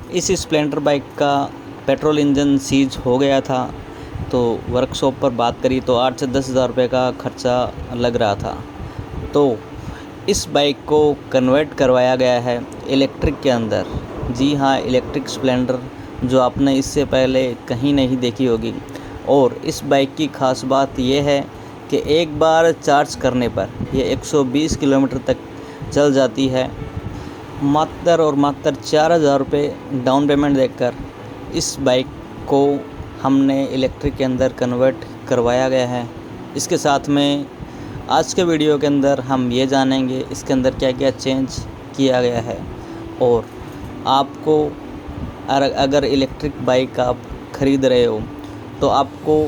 इस Splendor bike का petrol engine seize हो गया था, तो वर्कशॉप पर बात करी तो 8 से 10 हज़ार रुपये का खर्चा लग रहा था। तो इस बाइक को कन्वर्ट करवाया गया है इलेक्ट्रिक के अंदर। जी हाँ, इलेक्ट्रिक स्प्लेंडर जो आपने इससे पहले कहीं नहीं देखी होगी। और इस बाइक की ख़ास बात यह है कि एक बार चार्ज करने पर यह 120 किलोमीटर तक चल जाती है। मात्र और मात्र 4,000 रुपये डाउन पेमेंट देकर इस बाइक को हमने इलेक्ट्रिक के अंदर कन्वर्ट करवाया गया है। इसके साथ में आज के वीडियो के अंदर हम ये जानेंगे इसके अंदर क्या क्या चेंज किया गया है। और आपको अगर इलेक्ट्रिक बाइक आप ख़रीद रहे हो तो आपको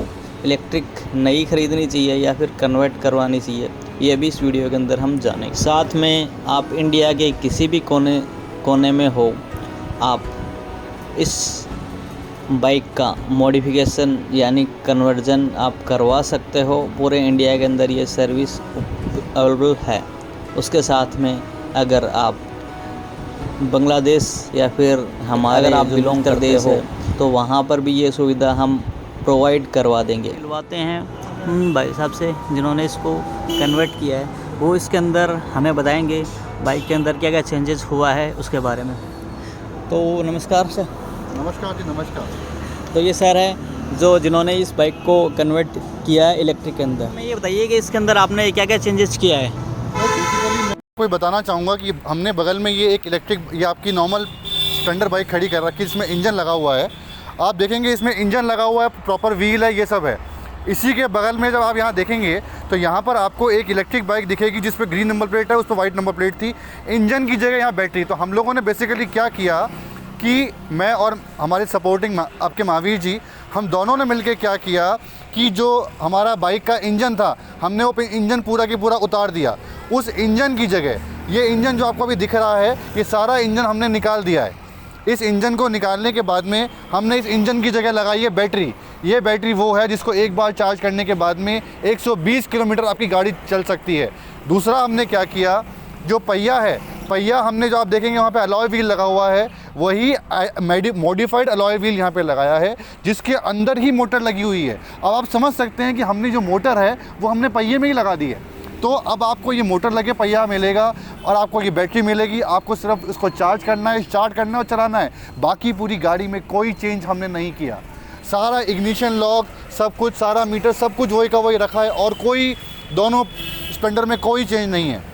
इलेक्ट्रिक नई ख़रीदनी चाहिए या फिर कन्वर्ट करवानी चाहिए, ये भी इस वीडियो के अंदर हम जानेंगे। साथ में आप इंडिया के किसी भी कोने में हो, आप इस बाइक का मॉडिफिकेशन यानी कन्वर्जन आप करवा सकते हो। पूरे इंडिया के अंदर ये सर्विस अवेलेबल है। उसके साथ में अगर आप बांग्लादेश या फिर अगर आप बिलोंग करते हो तो वहाँ पर भी ये सुविधा हम प्रोवाइड करवा देंगे। मिलवाते हैं भाई साहब से जिन्होंने इसको कन्वर्ट किया है। वो इसके अंदर हमें बताएंगे बाइक के अंदर क्या क्या चेंजेस हुआ है उसके बारे में। तो नमस्कार सर। नमस्कार जी, नमस्कार। तो ये सर है जो जिन्होंने इस बाइक को कन्वर्ट किया है इलेक्ट्रिक के अंदर। मैं ये बताइए कि इसके अंदर आपने क्या क्या चेंजेस किया है। मैं आपको बताना चाहूँगा कि हमने बगल में ये एक इलेक्ट्रिक, ये आपकी नॉर्मल स्प्लेंडर बाइक खड़ी कर रखी है। इसमें इंजन लगा हुआ है, आप देखेंगे इसमें इंजन लगा हुआ है, प्रॉपर व्हील है, ये सब है। इसी के बगल में जब आप यहाँ देखेंगे तो यहाँ पर आपको एक इलेक्ट्रिक बाइक दिखेगी जिस पर ग्रीन नंबर प्लेट है, उस पर वाइट नंबर प्लेट थी। इंजन की जगह यहाँ बैटरी। तो हम लोगों ने बेसिकली क्या किया कि मैं और हमारे सपोर्टिंग आपके महावीर जी, हम दोनों ने मिलकर क्या किया कि जो हमारा बाइक का इंजन था, हमने वो इंजन पूरा की पूरा उतार दिया। उस इंजन की जगह ये इंजन जो आपको अभी दिख रहा है, ये सारा इंजन हमने निकाल दिया है। इस इंजन को निकालने के बाद में हमने इस इंजन की जगह लगाई है बैटरी। ये बैटरी वो है जिसको एक बार चार्ज करने के बाद में 120 किलोमीटर आपकी गाड़ी चल सकती है। दूसरा हमने क्या किया, जो पहिया है, पहिया हमने जो आप देखेंगे वहाँ पे अलॉय व्हील लगा हुआ है, वही मॉडिफाइड अलॉय व्हील यहाँ पे लगाया है जिसके अंदर ही मोटर लगी हुई है। अब आप समझ सकते हैं कि हमने जो मोटर है वो हमने पहिए में ही लगा दी है। तो अब आपको ये मोटर लगे पहिया मिलेगा और आपको ये बैटरी मिलेगी। आपको सिर्फ इसको चार्ज करना है, स्टार्ट करना है और चलाना है। बाकी पूरी गाड़ी में कोई चेंज हमने नहीं किया। सारा इग्निशन लॉक, सब कुछ, सारा मीटर, सब कुछ वही का वही रखा है और कोई दोनों स्प्लेंडर में कोई चेंज नहीं है।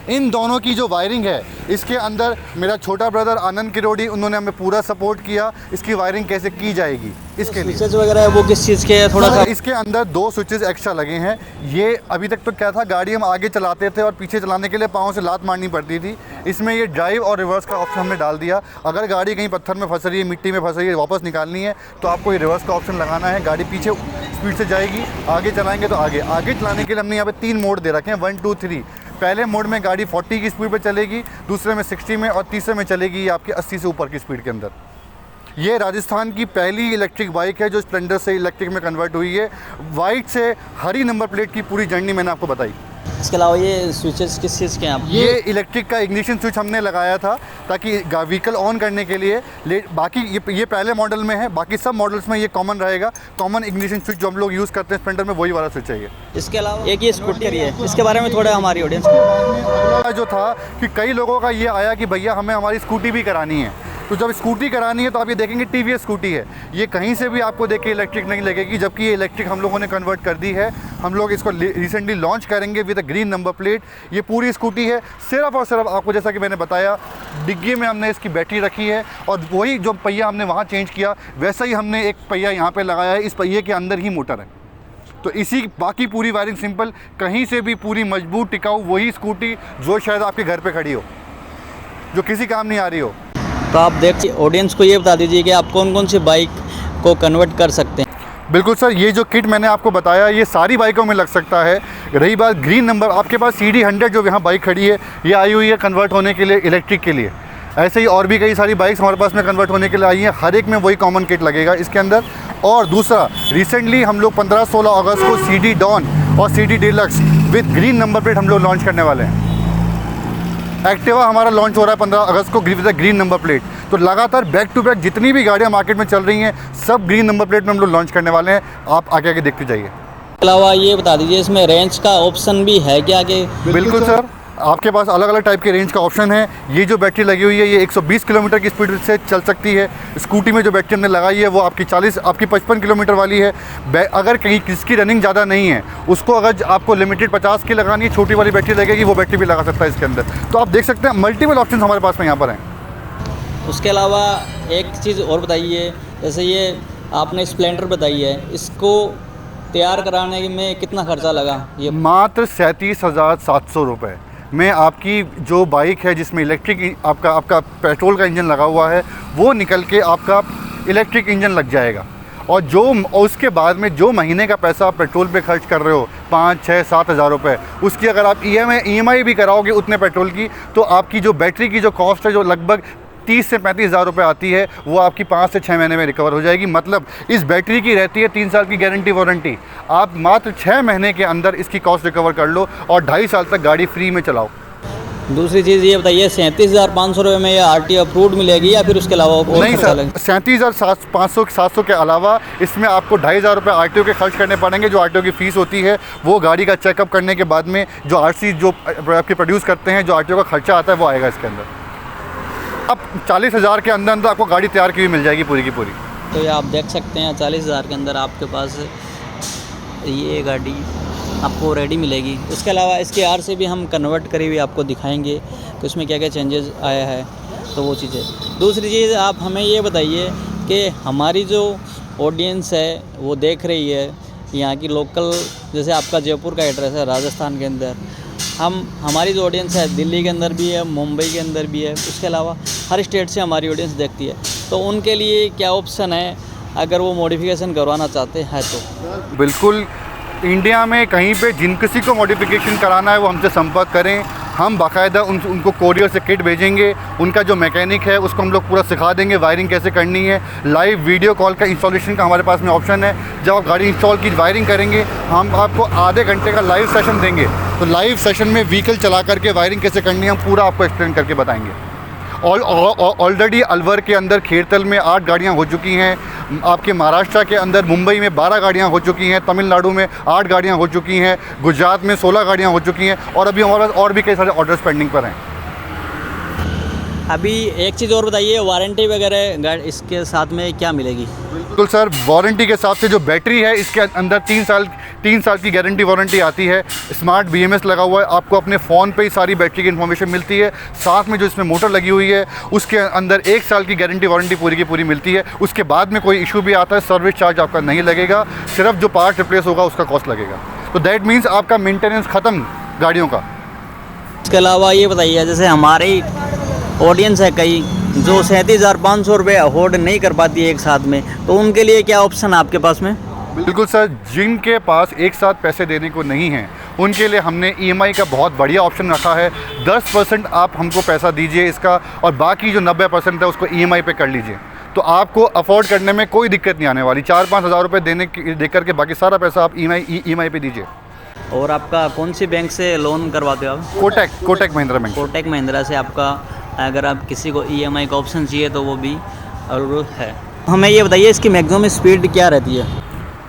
इन दोनों की जो वायरिंग है, इसके अंदर मेरा छोटा ब्रदर आनंद किरोड़ी, उन्होंने हमें पूरा सपोर्ट किया इसकी वायरिंग कैसे की जाएगी इसके लिए। स्विचेस वगैरह है वो किस चीज़ के है थोड़ा सा? इसके अंदर 2 स्विचेस एक्स्ट्रा लगे हैं। ये अभी तक तो क्या था, गाड़ी हम आगे चलाते थे और पीछे चलाने के लिए पाँव से लात मारनी पड़ती थी। इसमें ये ड्राइव और रिवर्स का ऑप्शन हमने डाल दिया। अगर गाड़ी कहीं पत्थर में फंस रही है, मिट्टी में फंस रही है, वापस निकालनी है तो आपको ये रिवर्स का ऑप्शन लगाना है। गाड़ी पीछे स्पीड से जाएगी, आगे चलाएंगे तो आगे चलाने के लिए हमने यहाँ पे 3 मोड दे रखे हैं, 1, 2, 3। पहले मोड में गाड़ी 40 की स्पीड पे चलेगी, दूसरे में 60 में और तीसरे में चलेगी आपकी 80 से ऊपर की स्पीड के अंदर। ये राजस्थान की पहली इलेक्ट्रिक बाइक है जो स्प्लेंडर से इलेक्ट्रिक में कन्वर्ट हुई है। वाइट से हरी नंबर प्लेट की पूरी जर्नी मैंने आपको बताई। इसके अलावा ये स्विचेस किस चीज़ के हैं आप? ये इलेक्ट्रिक का इग्निशन स्विच हमने लगाया था ताकि व्हीकल ऑन करने के लिए। बाकी ये पहले मॉडल में है, बाकी सब मॉडल्स में ये कॉमन रहेगा। कॉमन इग्निशन स्विच जो हम लोग यूज़ करते हैं स्प्लेंडर में, वही वाला स्विच है ये। इसके अलावा एक ये स्कूटर है, इसके बारे में थोड़ा हमारी ऑडियंस को। जो था कि कई लोगों का ये आया कि भैया हमें हमारी स्कूटी भी करानी है। तो जब स्कूटी करानी है तो आप ये देखेंगे टीवीएस स्कूटी है। ये कहीं से भी आपको देख के इलेक्ट्रिक नहीं लगेगी, जबकि ये इलेक्ट्रिक हम लोगों ने कन्वर्ट कर दी है। हम लोग इसको रिसेंटली लॉन्च करेंगे with a green number plate. ये पूरी स्कूटी है। सिर्फ और सिर्फ आपको, जैसा कि मैंने बताया, डिग्गी में हमने इसकी बैटरी रखी है और वही जो पहिया हमने वहाँ चेंज किया वैसा ही हमने एक पहिया यहाँ पर लगाया है। इस पहिए के अंदर ही मोटर है। तो इसी बाकी पूरी वायरिंग सिंपल, कहीं से भी पूरी मजबूत टिकाऊ वही स्कूटी जो शायद आपके घर पे खड़ी हो, जो किसी काम नहीं आ रही हो। तो आप देखिए, ऑडियंस को ये बता दीजिए कि आप कौन कौन सी बाइक को कन्वर्ट कर सकते हैं। बिल्कुल सर, ये जो किट मैंने आपको बताया ये सारी बाइकों में लग सकता है। रही बात ग्रीन नंबर, आपके पास CD 100 जो यहाँ बाइक खड़ी है, ये आई हुई है कन्वर्ट होने के लिए इलेक्ट्रिक के लिए। ऐसे ही और भी कई सारी बाइक्स हमारे पास में कन्वर्ट होने के लिए आई हैं। हर एक में वही कॉमन किट लगेगा इसके अंदर। और दूसरा, रिसेंटली हम लोग 15-16 अगस्त को CD डॉन और CD deluxe with green number plate हम लोग लॉन्च करने वाले हैं। एक्टिवा हमारा लॉन्च हो रहा है 15 अगस्त को विद ग्रीन नंबर प्लेट। तो लगातार बैक टू बैक जितनी भी गाड़ियाँ मार्केट में चल रही हैं सब ग्रीन नंबर प्लेट में हम लोग लॉन्च करने वाले हैं। आप आगे आगे देखते जाइए। इसके अलावा ये बता दीजिए इसमें रेंज का ऑप्शन भी है क्या आगे? बिल्कुल सर, आपके पास अलग अलग टाइप के रेंज का ऑप्शन है। ये जो बैटरी लगी हुई है ये 120 किलोमीटर की स्पीड से चल सकती है। स्कूटी में जो बैटरी हमने लगाई है वो आपकी 55 किलोमीटर वाली है। अगर कहीं किसकी रनिंग ज़्यादा नहीं है उसको अगर आपको लिमिटेड 50 की लगानी है, छोटी वाली बैटरी लगेगी, वो बैटरी भी लगा सकता है इसके अंदर। तो आप देख सकते हैं मल्टीपल ऑप्शन हमारे पास में यहाँ पर हैं। उसके अलावा एक चीज़ और बताइए, जैसे ये आपने स्प्लेंडर बताई है, इसको तैयार कराने में कितना खर्चा लगा? ये मात्र 37,700 रुपये में आपकी जो बाइक है जिसमें इलेक्ट्रिक आपका पेट्रोल का इंजन लगा हुआ है वो निकल के आपका इलेक्ट्रिक इंजन लग जाएगा। और उसके बाद में जो महीने का पैसा आप पेट्रोल पे खर्च कर रहे हो 5, 6, 7 हज़ार रुपये, उसकी अगर आप EMI भी कराओगे उतने पेट्रोल की, तो आपकी जो बैटरी की जो कॉस्ट है जो लगभग 30 से 35 हज़ार रुपये आती है वो आपकी 5 से 6 महीने में रिकवर हो जाएगी। मतलब इस बैटरी की रहती है 3 साल की गारंटी वारंटी, आप मात्र 6 महीने के अंदर इसकी कॉस्ट रिकवर कर लो और 2.5 साल तक गाड़ी फ्री में चलाओ। दूसरी चीज़ ये बताइए, 37,500 रुपये में ये RTO अप्रूव्ड मिलेगी या फिर उसके अलावा और नहीं खर्चा सर, लगेगा? 37,500 के अलावा इसमें आपको 2.5 रुपये RTO के खर्च करने पड़ेंगे। जो RTO की फ़ीस होती है वो गाड़ी का चेकअप करने के बाद में जो RC जो आपके प्रोड्यूस करते हैं, जो RTO का खर्चा आता है वो आएगा इसके अंदर। अब 40,000 के अंदर अंदर आपको गाड़ी तैयार की हुई मिल जाएगी पूरी की पूरी। तो ये आप देख सकते हैं 40,000 के अंदर आपके पास ये गाड़ी आपको रेडी मिलेगी। इसके अलावा इसके RC भी हम कन्वर्ट करी हुई आपको दिखाएंगे कि उसमें क्या क्या चेंजेस आया है, तो वो चीज़ें। दूसरी चीज़ आप हमें ये बताइए कि हमारी जो ऑडियंस है वो देख रही है यहाँ की लोकल, जैसे आपका जयपुर का एड्रेस है राजस्थान के अंदर, हमारी जो ऑडियंस है दिल्ली के अंदर भी है, मुंबई के अंदर भी है, उसके अलावा हर स्टेट से हमारी ऑडियंस देखती है, तो उनके लिए क्या ऑप्शन है अगर वो मॉडिफिकेशन करवाना चाहते हैं तो? बिल्कुल, इंडिया में कहीं पे जिन किसी को मॉडिफिकेशन कराना है वो हमसे संपर्क करें। हम बाकायदा उनको कोरियर से किट भेजेंगे। उनका जो मैकेनिक है उसको हम लोग पूरा सिखा देंगे वायरिंग कैसे करनी है। लाइव वीडियो कॉल का इंस्टॉलेशन का हमारे पास में ऑप्शन है। जब आप गाड़ी इंस्टॉल की वायरिंग करेंगे हम आपको आधे घंटे का लाइव सेशन देंगे। तो लाइव सेशन में व्हीकल चला करके वायरिंग कैसे करनी है हम पूरा आपको एक्सप्लेन करके बताएंगे। ऑलरेडी अलवर के अंदर खेरतल में 8 गाड़ियाँ हो चुकी हैं। आपके महाराष्ट्र के अंदर मुंबई में 12 गाड़ियाँ हो चुकी हैं। तमिलनाडु में 8 गाड़ियाँ हो चुकी हैं। गुजरात में 16 गाड़ियाँ हो चुकी हैं और अभी हमारे पास और भी कई सारे ऑर्डर्स पेंडिंग पर हैं। अभी एक चीज़ और बताइए, वारंटी वगैरह इसके साथ में क्या मिलेगी? बिल्कुल सर, वारंटी के हिसाब से जो बैटरी है इसके अंदर 3 साल की गारंटी वारंटी आती है। स्मार्ट BMS लगा हुआ है, आपको अपने फ़ोन पे ही सारी बैटरी की इन्फॉर्मेशन मिलती है। साथ में जो इसमें मोटर लगी हुई है उसके अंदर 1 साल की गारंटी वारंटी पूरी की पूरी मिलती है। उसके बाद में कोई इशू भी आता है सर्विस चार्ज आपका नहीं लगेगा, सिर्फ जो पार्ट रिप्लेस होगा उसका कॉस्ट लगेगा। तो दैट मीन्स आपका मेंटेनेंस ख़त्म गाड़ियों का। इसके अलावा ये बताइए, जैसे हमारी ऑडियंस है कई जो 37,500 रुपये अफोर्ड नहीं कर पाती है एक साथ में, तो उनके लिए क्या ऑप्शन है आपके पास में? बिल्कुल सर, जिनके पास एक साथ पैसे देने को नहीं हैं उनके लिए हमने EMI का बहुत बढ़िया ऑप्शन रखा है। 10% आप हमको पैसा दीजिए इसका और बाकी जो 90% है उसको EMI पे कर लीजिए। तो आपको अफोर्ड करने में कोई दिक्कत नहीं आने वाली। 4-5 हज़ार रुपये दे करके बाकी सारा पैसा आप EMI पे दीजिए। और आपका कौन सी बैंक से लोन करवाते हो आप? कोटक महिंद्रा बैंक। कोटक महिंद्रा से आपका, अगर आप किसी को EMI का ऑप्शन चाहिए तो वो भी और है। हमें ये बताइए इसकी मैक्सिमम स्पीड क्या रहती है?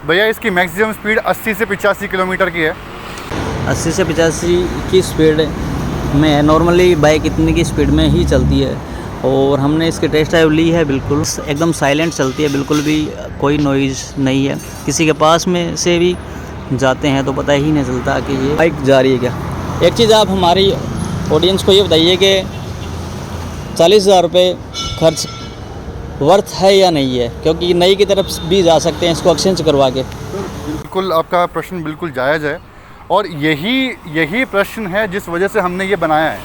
भैया इसकी मैक्सिमम स्पीड 80 से 85 किलोमीटर की है। 80 से 85 की स्पीड में है। नॉर्मली बाइक इतनी की स्पीड में ही चलती है और हमने इसकी टेस्ट ड्राइव ली है। बिल्कुल एकदम साइलेंट चलती है, बिल्कुल भी कोई नॉइज़ नहीं है। किसी के पास में से भी जाते हैं तो पता ही नहीं चलता कि ये बाइक जा रही है क्या। एक चीज़ आप हमारी ऑडियंस को ये बताइए कि 40,000 रुपये खर्च वर्थ है या नहीं है, क्योंकि नई की तरफ भी जा सकते हैं इसको एक्सचेंज करवा के। बिल्कुल, आपका प्रश्न बिल्कुल जायज़ है और यही प्रश्न है जिस वजह से हमने ये बनाया है।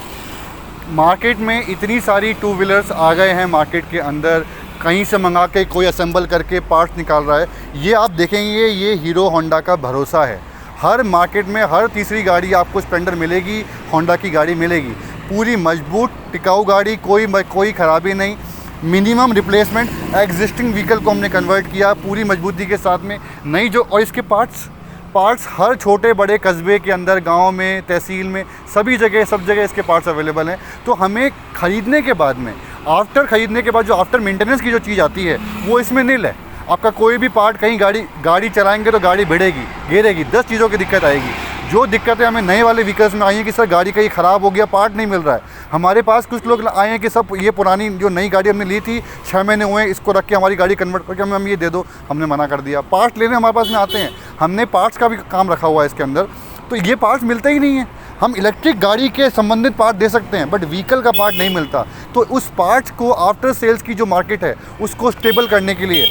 मार्केट में इतनी सारी 2 व्हीलर्स आ गए हैं मार्केट के अंदर, कहीं से मंगा के कोई असेंबल करके पार्ट्स निकाल रहा है। ये आप देखेंगे ये हीरो होंडा का भरोसा है। हर मार्केट में हर तीसरी गाड़ी आपको स्प्लेंडर मिलेगी, होंडा की गाड़ी मिलेगी। पूरी मजबूत टिकाऊ गाड़ी, कोई ख़राबी नहीं, मिनिमम रिप्लेसमेंट। एग्जिस्टिंग व्हीकल को हमने कन्वर्ट किया पूरी मजबूती के साथ में। नई जो और इसके पार्ट्स पार्ट्स हर छोटे बड़े कस्बे के अंदर, गांव में, तहसील में, सभी जगह, सब जगह इसके पार्ट्स अवेलेबल हैं। तो हमें ख़रीदने के बाद में, आफ्टर ख़रीदने के बाद जो आफ्टर मेंटेनेंस की जो चीज़ आती है वो इसमें नील है। आपका कोई भी पार्ट, कहीं गाड़ी चलाएंगे तो गाड़ी भिड़ेगी, गिरेगी, 10 चीज़ों की दिक्कत आएगी। जो दिक्कतें हमें नए वाले व्हीकल्स में आई हैं कि सर गाड़ी कहीं ख़राब हो गया, पार्ट नहीं मिल रहा है। हमारे पास कुछ लोग आए हैं कि सब ये पुरानी जो नई गाड़ी हमने ली थी, 6 महीने हुए, इसको रख के हमारी गाड़ी कन्वर्ट करके हमें ये दे दो। हमने मना कर दिया। पार्ट्स लेने हमारे पास में आते हैं, हमने पार्ट्स का भी काम रखा हुआ है इसके अंदर, तो ये पार्ट्स मिलते ही नहीं है। हम इलेक्ट्रिक गाड़ी के संबंधित पार्ट दे सकते हैं बट व्हीकल का पार्ट नहीं मिलता। तो उस पार्ट्स को आफ्टर सेल्स की जो मार्केट है उसको स्टेबल करने के लिए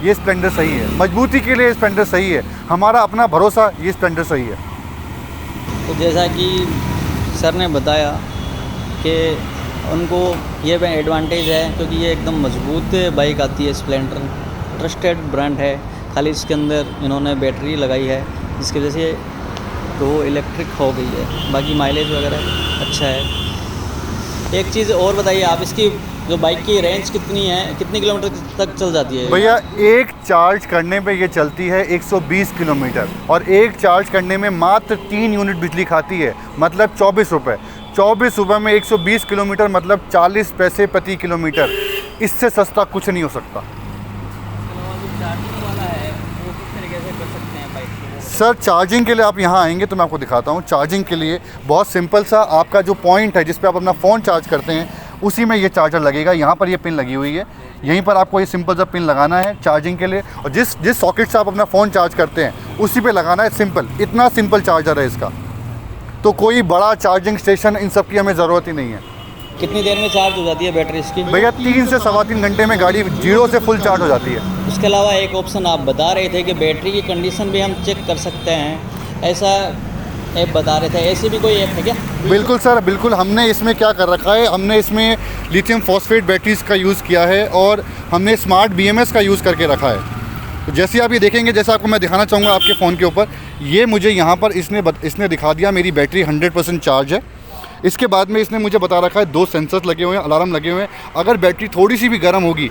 ये स्प्लेंडर सही है, मजबूती के लिए स्प्लेंडर सही है, हमारा अपना भरोसा, ये स्प्लेंडर सही है। तो जैसा कि सर ने बताया कि उनको ये एडवांटेज है क्योंकि ये एकदम मजबूत बाइक आती है। स्प्लेंडर ट्रस्टेड ब्रांड है। खाली इसके अंदर इन्होंने बैटरी लगाई है जिसकी वजह से तो वो इलेक्ट्रिक हो गई है, बाकी माइलेज वगैरह अच्छा है। एक चीज़ और बताइए आप, इसकी जो बाइक की रेंज कितनी है, कितनी किलोमीटर तक चल जाती है? भैया एक चार्ज करने पे ये चलती है 120 किलोमीटर और एक चार्ज करने में मात्र 3 यूनिट बिजली खाती है, मतलब 24 रुपये। 24 रुपये में 120 किलोमीटर मतलब 40 पैसे प्रति किलोमीटर। इससे सस्ता कुछ नहीं हो सकता। सर चार्जिंग के लिए आप यहाँ आएंगे तो मैं आपको दिखाता हूँ। चार्जिंग के लिए बहुत सिंपल सा, आपका जो पॉइंट है जिस पे आप अपना फ़ोन चार्ज करते हैं उसी में ये चार्जर लगेगा। यहाँ पर ये पिन लगी हुई है, यहीं पर आपको ये सिंपल सा पिन लगाना है चार्जिंग के लिए, और जिस सॉकेट से आप अपना फ़ोन चार्ज करते हैं उसी पे लगाना है। सिंपल, इतना सिंपल चार्जर है इसका। तो कोई बड़ा चार्जिंग स्टेशन इन सब की हमें ज़रूरत ही नहीं है। कितनी देर में चार्ज हो जाती है बैटरी इसकी? भैया 3 से सवा 3 घंटे में गाड़ी 0 से फुल चार्ज हो जाती है। उसके अलावा एक ऑप्शन आप बता रहे थे कि बैटरी की कंडीशन भी हम चेक कर सकते हैं, ऐसा ऐप बता रहे थे, ऐसी भी कोई ऐप है क्या? बिल्कुल सर, बिल्कुल। हमने इसमें क्या कर रखा है, हमने इसमें लिथियम फॉस्फेट बैटरीज़ का यूज़ किया है और हमने स्मार्ट BMS का यूज़ करके रखा है। तो जैसे आप ये देखेंगे, जैसा आपको मैं दिखाना चाहूँगा आपके फ़ोन के ऊपर, ये मुझे यहाँ पर इसने दिखा दिया मेरी बैटरी 100% चार्ज है। इसके बाद में इसने मुझे बता रखा है 2 सेंसर्स लगे हुए हैं, अलार्म लगे हुए हैं। अगर बैटरी थोड़ी सी भी गर्म होगी,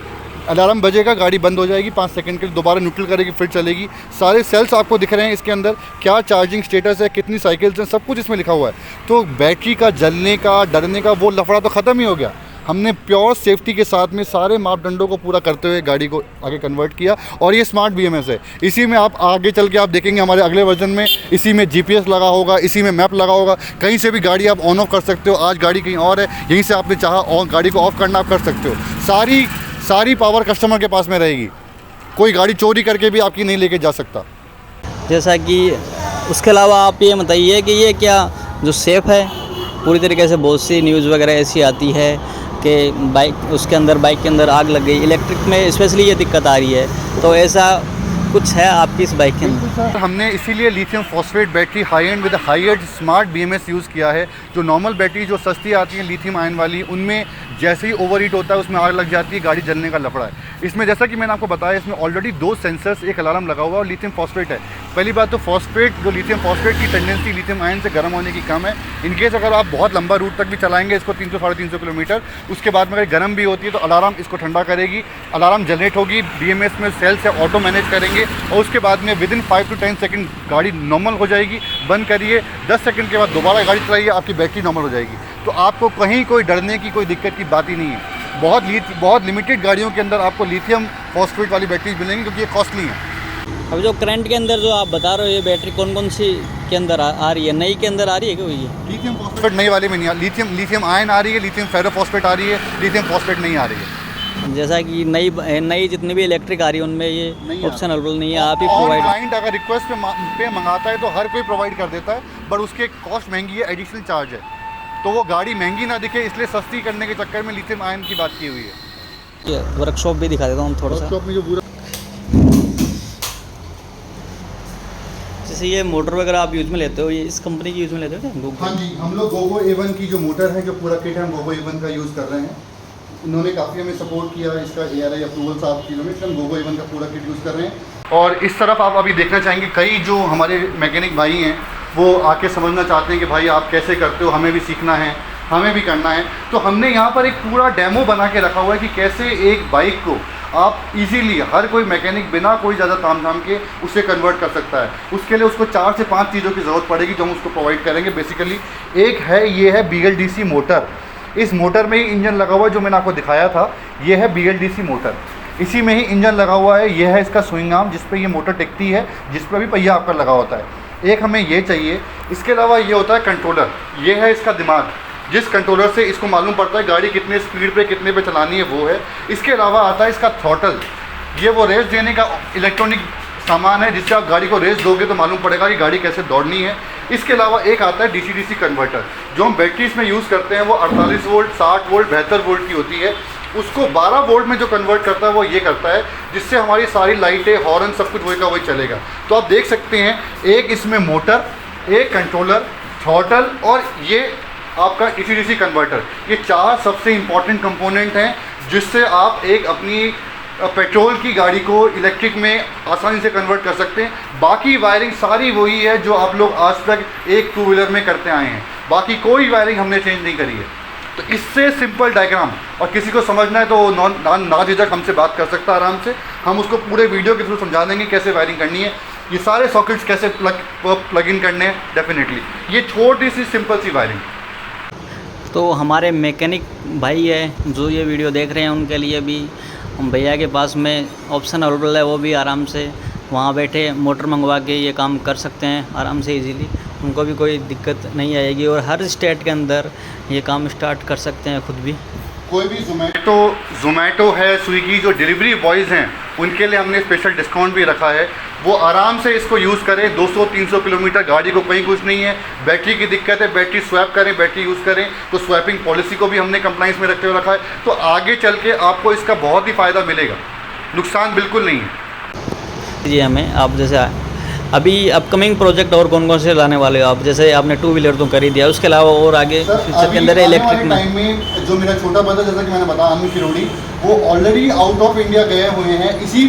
अलार्म बजेगा, गाड़ी बंद हो जाएगी, 5 सेकंड के लिए दोबारा न्यूट्रल करेगी, फिर चलेगी। सारे सेल्स आपको दिख रहे हैं इसके अंदर, क्या चार्जिंग स्टेटस है, कितनी साइकिल्स हैं, सब कुछ इसमें लिखा हुआ है। तो बैटरी का जलने का, डरने का वो लफड़ा तो ख़त्म ही हो गया। हमने प्योर सेफ्टी के साथ में सारे मापदंडों को पूरा करते हुए गाड़ी को आगे कन्वर्ट किया और ये स्मार्ट BMS है। इसी में आप आगे चल के आप देखेंगे हमारे अगले वर्जन में इसी में GPS लगा होगा, इसी में मैप लगा होगा। कहीं से भी गाड़ी आप ऑन ऑफ कर सकते हो। आज गाड़ी कहीं और है, यहीं से आपने चाहा गाड़ी को ऑफ़ करना आप कर सकते हो। सारी पावर कस्टमर के पास में रहेगी। कोई गाड़ी चोरी करके भी आपकी नहीं लेके जा सकता। जैसा कि उसके अलावा आप ये बताइए कि ये क्या जो सेफ़ है पूरी तरीके से? बहुत सी न्यूज़ वगैरह ऐसी आती है कि बाइक के अंदर आग लग गई। इलेक्ट्रिक में स्पेशली ये दिक्कत आ रही है, तो ऐसा कुछ है आपकी इस बाइक के अंदर? हमने इसीलिए lithium phosphate battery high and with high and smart BMS use किया है। जो नॉर्मल बैटरी जो सस्ती आती है लिथियम आयन वाली, उनमें जैसे ही ओवर हीट होता है उसमें आग लग जाती है, गाड़ी जलने का लफड़ा है। इसमें जैसा कि मैंने आपको बताया, इसमें ऑलरेडी 2 सेंसर्स, एक अलार्म लगा हुआ है और लिथियम फॉस्फेट है। पहली बात तो फॉस्फेट, जो लिथियम फॉस्फेट की टेंडेंसी लिथियम आयन से गर्म होने की कम है। इनकेस अगर आप बहुत लंबा रूट तक भी चलाएंगे इसको 300-350 किलोमीटर, उसके बाद में अगर गर्म भी होती है तो अलार्म इसको ठंडा करेगी, अलार्म जनरेट होगी, BMS में सेल से ऑटो मैनेज करेंगे और उसके बाद में विदिन 5 to 10 सेकंड गाड़ी नॉर्मल हो जाएगी। बंद करिए, 10 सेकंड के बाद दोबारा गाड़ी चलाइए, आपकी बैटरी नॉर्मल हो जाएगी। तो आपको कहीं कोई डरने की, कोई दिक्कत की बात ही नहीं है। बहुत लिमिटेड गाड़ियों के अंदर आपको लिथियम फॉस्फेट वाली बैटरीज मिलेंगी क्योंकि ये कॉस्टली है। अब जो करंट के अंदर जो आप बता रहे हो, ये बैटरी कौन सी के अंदर आ रही है? नई के अंदर आ रही है क्या ये? लिथियम फॉस्फेट नई वाले में नहीं आ, लिथियम आयन आ रही है, लिथियम फेरोफॉस्फेट आ रही है, लिथियम फॉस्फेट नहीं आ रही है। जैसा कि नई जितनी भी इलेक्ट्रिक आ रही है उनमें ये ऑप्शन अवेलेबल नहीं है, आप ही प्रोवाइड। क्लाइंट अगर रिक्वेस्ट पे मंगाता है तो हर कोई प्रोवाइड कर देता है, बट उसके कॉस्ट महंगी है, एडिशनल चार्ज है। तो वो गाड़ी महंगी ना दिखे इसलिए सस्ती करने के चक्कर में लिथियम आयन की बात की हुई है। ये वर्कशॉप भी दिखा देता हूँ थोड़ा सा। वर्कशॉप में जो पूरा जैसे ये मोटर वगैरह आप यूज़ में लेते हो, ये इस कंपनी की यूज़ में लेते हो क्या? हाँ जी, हम लोग गोगो A1 की जो मोटर है, जो पूरा किट है, हम गोगो A1 का यूज़ कर रहे हैं। इन्होंने काफ़ी हमें सपोर्ट किया, इसका ARI अप्रूवल साफ चीज़ों में, हम गोगो A1 का पूरा किट यूज़ कर रहे हैं। और इस तरफ आप अभी देखना चाहेंगे, कई जो हमारे मैकेनिक भाई हैं वो आके समझना चाहते हैं कि भाई आप कैसे करते हो, हमें भी सीखना है, हमें भी करना है। तो हमने यहाँ पर एक पूरा डेमो बना के रखा हुआ है कि कैसे एक बाइक को आप इजीली हर कोई मैकेनिक बिना कोई ज़्यादा तामझाम के उसे कन्वर्ट कर सकता है। उसके लिए उसको 4 से 5 चीज़ों की ज़रूरत पड़ेगी जो हम उसको प्रोवाइड करेंगे। बेसिकली एक है, ये है BLDC मोटर। इस मोटर में ही इंजन लगा हुआ है जो मैंने आपको दिखाया था, ये है BLDC मोटर, इसी में ही इंजन लगा हुआ है। ये है इसका स्विंग आर्म जिस पे ये मोटर टिकती है, जिस पर भी पहिया आपका लगा होता है। एक हमें ये चाहिए। इसके अलावा ये होता है कंट्रोलर, ये है इसका दिमाग, जिस कंट्रोलर से इसको मालूम पड़ता है गाड़ी कितने स्पीड पे कितने पे चलानी है, वो है। इसके अलावा आता है इसका थ्रॉटल, ये वो रेस देने का इलेक्ट्रॉनिक सामान है जिससे आप गाड़ी को रेस दोगे तो मालूम पड़ेगा कि गाड़ी कैसे दौड़नी है। इसके अलावा एक आता है DC-DC कन्वर्टर, जो हम बैटरीज में यूज़ करते हैं। वो 48 वोल्ट, 60 वोल्ट, 72 वोल्ट की होती है। उसको 12 वोल्ट में जो कन्वर्ट करता है वो ये करता है, जिससे हमारी सारी लाइटें, हॉर्न, सब कुछ वही का वही चलेगा। तो आप देख सकते हैं, एक इसमें मोटर, एक कंट्रोलर, थ्रॉटल और ये आपका DC-DC कन्वर्टर, ये 4 सबसे इम्पॉर्टेंट कंपोनेंट हैं जिससे आप एक अपनी पेट्रोल की गाड़ी को इलेक्ट्रिक में आसानी से कन्वर्ट कर सकते हैं। बाकी वायरिंग सारी वही है जो आप लोग आज तक एक 2 व्हीलर में करते आए हैं, बाकी कोई वायरिंग हमने चेंज नहीं करी है। तो इससे सिंपल डायग्राम, और किसी को समझना है तो ना झिझक हमसे बात कर सकता है आराम से। हम उसको पूरे वीडियो के थ्रू समझा देंगे कैसे वायरिंग करनी है, ये सारे सॉकेट्स कैसे प्लग इन करने हैं। डेफिनेटली ये छोटी सी सिंपल सी वायरिंग। तो हमारे मैकेनिक भाई है जो ये वीडियो देख रहे हैं, उनके लिए भी हम भैया के पास में ऑप्शन अवेलेबल है, वो भी आराम से वहाँ बैठे मोटर मंगवा के ये काम कर सकते हैं आराम से इजीली। उनको भी कोई दिक्कत नहीं आएगी और हर स्टेट के अंदर ये काम स्टार्ट कर सकते हैं खुद भी। कोई भी जोमेटो है, स्विगी, जो डिलीवरी बॉयज़ हैं उनके लिए हमने स्पेशल डिस्काउंट भी रखा है। वो आराम से इसको यूज़ करें। 200-300 किलोमीटर गाड़ी को कहीं कुछ नहीं है, बैटरी की दिक्कत है, बैटरी स्वैप करें, बैटरी यूज़ करें। तो स्वैपिंग पॉलिसी को भी हमने कंप्लाइंस में रखते हुए रखा है। तो आगे चल के आपको इसका बहुत ही फ़ायदा मिलेगा, नुकसान बिल्कुल नहीं है जी। हमें आप जैसे अभी अपकमिंग प्रोजेक्ट और कौन कौन से लाने वाले हो आप? जैसे आपने 2 व्हीलर तो कर ही दिया, उसके अलावा और आगे फ्यूचर के अंदर इलेक्ट्रिक में जो मेरा छोटा ब्रदर, जैसा कि मैंने बताया, अनु शिरोडी, वो ऑलरेडी आउट ऑफ इंडिया गए हुए हैं इसी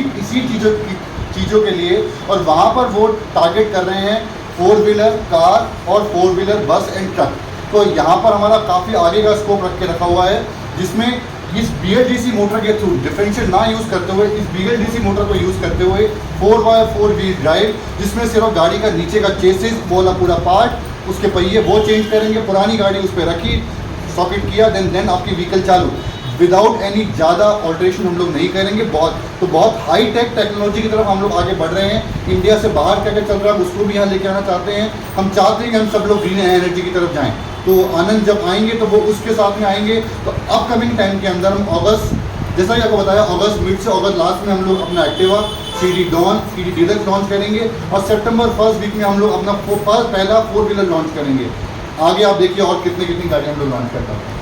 चीज़ों के लिए। और वहाँ पर वो टारगेट कर रहे हैं 4 व्हीलर कार और 4 व्हीलर बस एंड ट्रक। तो यहाँ पर हमारा काफ़ी आगे का स्कोप रख के रखा हुआ है, जिसमें इस BLDC मोटर के थ्रू डिफरेंशियल ना यूज़ करते हुए, इस BLDC मोटर को यूज़ करते हुए 4x4 व्हील ड्राइव, जिसमें सिर्फ गाड़ी का नीचे का चेसिस वाला पूरा पार्ट, उसके पहिए वो चेंज करेंगे, पुरानी गाड़ी उस पर रखी, सॉकेट किया, देन आपकी व्हीकल चालू, विदाउट एनी ज़्यादा ऑल्ट्रेशन हम लोग नहीं करेंगे। बहुत हाई टेक टेक्नोलॉजी की तरफ हम लोग आगे बढ़ रहे हैं। इंडिया से बाहर क्या क्या चल रहा है उसको भी यहाँ लेके आना चाहते हैं। हम चाहते हैं कि हम सब लोग ग्रीन एनर्जी की तरफ जाएँ। तो आनंद जब आएंगे तो वो उसके साथ में आएंगे। तो अपकमिंग टाइम के अंदर हम अगस्त, जैसा कि आपको बताया, अगस्त मिड से अगस्त लास्ट में हम लोग अपना Activa CD Dawn, CD deluxe launch करेंगे और सितंबर फर्स्ट वीक में हम लोग अपना पहला 4 व्हीलर लॉन्च करेंगे। आगे आप देखिए और कितनी गाड़ी हम लोग लॉन्च करते हैं।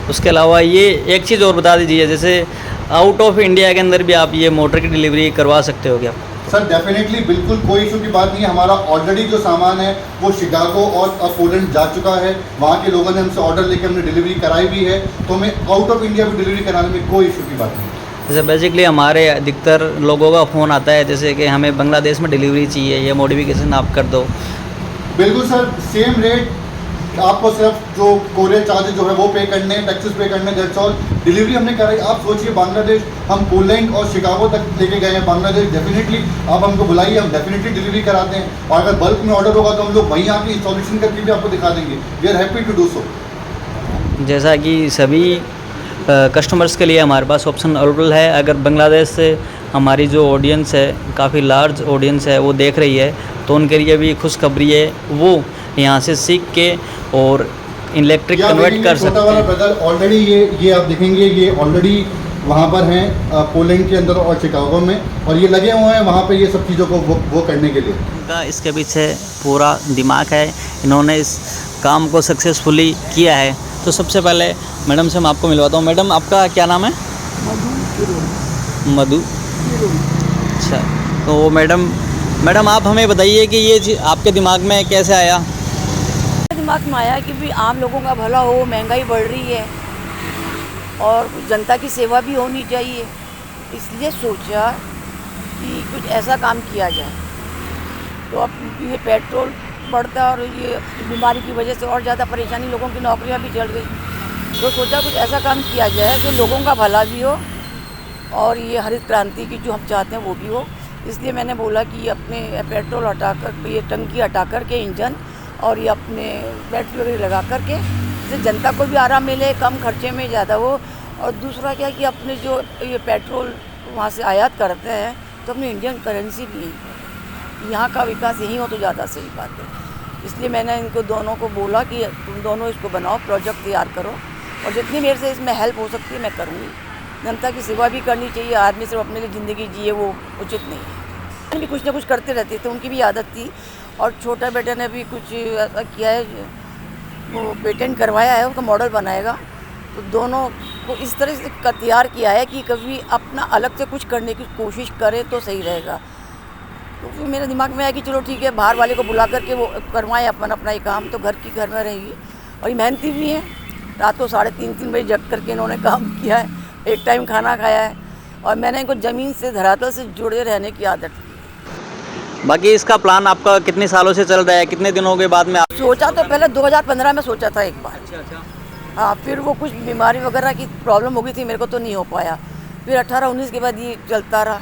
उसके अलावा ये एक चीज़ और बता दीजिए, जैसे आउट ऑफ इंडिया के अंदर भी आप ये मोटर की डिलीवरी करवा सकते हो क्या? सर डेफिनेटली, बिल्कुल कोई इशू की बात नहीं है। हमारा ऑलरेडी जो सामान है वो शिकागो और पोलैंड जा चुका है। वहाँ के लोगों ने हमसे ऑर्डर लेकर हमने डिलीवरी कराई भी है। तो हमें आउट ऑफ इंडिया भी डिलीवरी कराने में कोई इशू की बात नहीं। जैसे बेसिकली हमारे अधिकतर लोगों का फ़ोन आता है जैसे कि हमें बांग्लादेश में डिलीवरी चाहिए, ये मॉडिफिकेशन आप कर दो। बिल्कुल सर, सेम रेट आपको, सिर्फ जो कोरियर चार्जेस जो है वो पे करने हैं, टैक्सेस पे करने, दैट्स ऑल। डिलीवरी हमने कराई। आप सोचिए, बांग्लादेश, हम पोलैंड और शिकागो तक लेके गए हैं। बांग्लादेश डेफिनेटली आप हमको बुलाइए, हम डेफिनेटली डिलीवरी कराते हैं। और अगर बल्क में ऑर्डर होगा तो हम लोग वहीं आके इंस्टॉलेशन करके भी आपको दिखा देंगे। We are happy to do so. जैसा कि सभी कस्टमर्स के लिए हमारे पास ऑप्शन अवेलेबल है। अगर बांग्लादेश से हमारी जो ऑडियंस है, काफ़ी लार्ज ऑडियंस है, वो देख रही है, तो उनके लिए भी खुशखबरी है, वो यहाँ से सीख के और इलेक्ट्रिक कन्वर्ट कर सकते हैं। ब्रदर ऑलरेडी ये आप देखेंगे, ये ऑलरेडी वहाँ पर हैं पोलैंड के अंदर और शिकागो में, और ये लगे हुए हैं वहाँ पे ये सब चीज़ों को वो करने के लिए। उनका इसके पीछे पूरा दिमाग है, इन्होंने इस काम को सक्सेसफुली किया है। तो सबसे पहले मैडम से मैं आपको मिलवाता हूँ। मैडम, आपका क्या नाम है? मधु। अच्छा, तो मैडम आप हमें बताइए कि ये आपके दिमाग में कैसे आया? दिमाग में आया कि भी आम लोगों का भला हो, महंगाई बढ़ रही है और जनता की सेवा भी होनी चाहिए, इसलिए सोचा कि कुछ ऐसा काम किया जाए। तो अब ये पेट्रोल बढ़ता और ये बीमारी की वजह से और ज़्यादा परेशानी, लोगों की नौकरियां भी चल गई, तो सोचा कुछ ऐसा काम किया जाए कि लोगों का भला भी हो और ये हरित क्रांति की जो हम चाहते हैं वो भी हो। इसलिए मैंने बोला कि अपने पेट्रोल हटाकर, ये टंकी हटा कर के इंजन और ये अपने बैटरी वगैरह लगा कर के, जिससे जनता को भी आराम मिले, कम खर्चे में ज़्यादा हो। और दूसरा क्या कि अपने जो ये पेट्रोल वहाँ से आयात करते हैं तो अपनी इंडियन करेंसी भी यही है, यहाँ का विकास यही हो तो ज़्यादा सही बात है। इसलिए मैंने इनको दोनों को बोला कि तुम दोनों इसको बनाओ, प्रोजेक्ट तैयार करो, और जितनी मेरे से इसमें हेल्प हो सकती है मैं करूँगी। जनता की सेवा भी करनी चाहिए, आदमी सिर्फ अपने लिए ज़िंदगी जिए वो उचित नहीं है। भी कुछ ना कुछ करते रहते थे, उनकी भी आदत थी। और छोटा बेटा ने भी कुछ ऐसा किया है, वो पेटेंट करवाया है, उसका मॉडल बनाएगा। तो दोनों को इस तरह से तैयार किया है कि कभी अपना अलग से कुछ करने की कोशिश करें तो सही रहेगा। तो फिर मेरे दिमाग में आया कि चलो ठीक है, बाहर वाले को बुला करके वो करवाएं अपना ही काम, तो घर की घर में रहेगी। और ये मेहनती भी हैं, रात को 3:30 बजे जग करके इन्होंने काम किया है, एक टाइम खाना खाया है। और मैंने इनको ज़मीन से, धरातल से जुड़े रहने की आदत की। बाकी इसका प्लान आपका कितने सालों से चल रहा है, कितने दिनों के बाद में आप? सोचा तो पहले 2015 में सोचा था एक बार। अच्छा। हाँ, फिर वो कुछ बीमारी वगैरह की प्रॉब्लम हो गई थी, मेरे को तो नहीं हो पाया। फिर 18-19 के बाद ये चलता रहा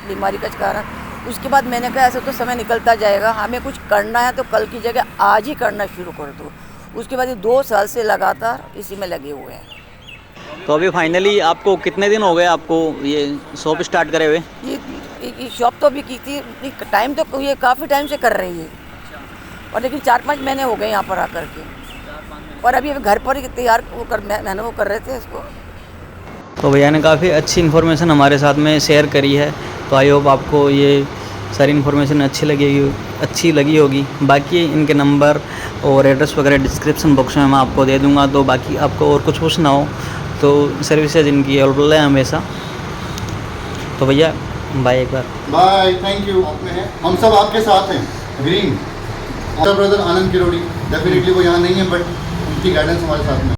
बीमारी का कारण। उसके बाद मैंने कहा ऐसे तो समय निकलता जाएगा, हमें कुछ करना है तो कल की जगह आज ही करना शुरू कर दो। उसके बाद ये 2 साल से लगातार इसी में लगे हुए हैं। तो अभी फाइनली आपको कितने दिन हो गए आपको ये शॉप स्टार्ट करे हुए? ये शॉप तो अभी की थी, टाइम तो ये काफ़ी टाइम से कर रही है, और लेकिन 4-5 महीने हो गए यहाँ पर आकर के। और अभी घर पर ही तैयार वो कर रहे थे इसको। तो भैया ने काफ़ी अच्छी इन्फॉर्मेशन हमारे साथ में शेयर करी है, तो आई होप आपको ये सारी इन्फॉर्मेशन अच्छी लगी होगी। बाकी इनके नंबर और एड्रेस वगैरह डिस्क्रिप्शन बॉक्स में मैं आपको दे दूँगा। तो बाकी आपको और कुछ पूछना हो तो सर्विसेज इनकी अवेलेबल है हमेशा। तो भैया बाय, एक बार बाय, थैंक यू। हम सब आपके साथ हैं। ग्रीन ब्रदर आनंद किरोड़ी, डेफिनेटली वो यहाँ नहीं है, बट उनकी गाइडेंस हमारे साथ में।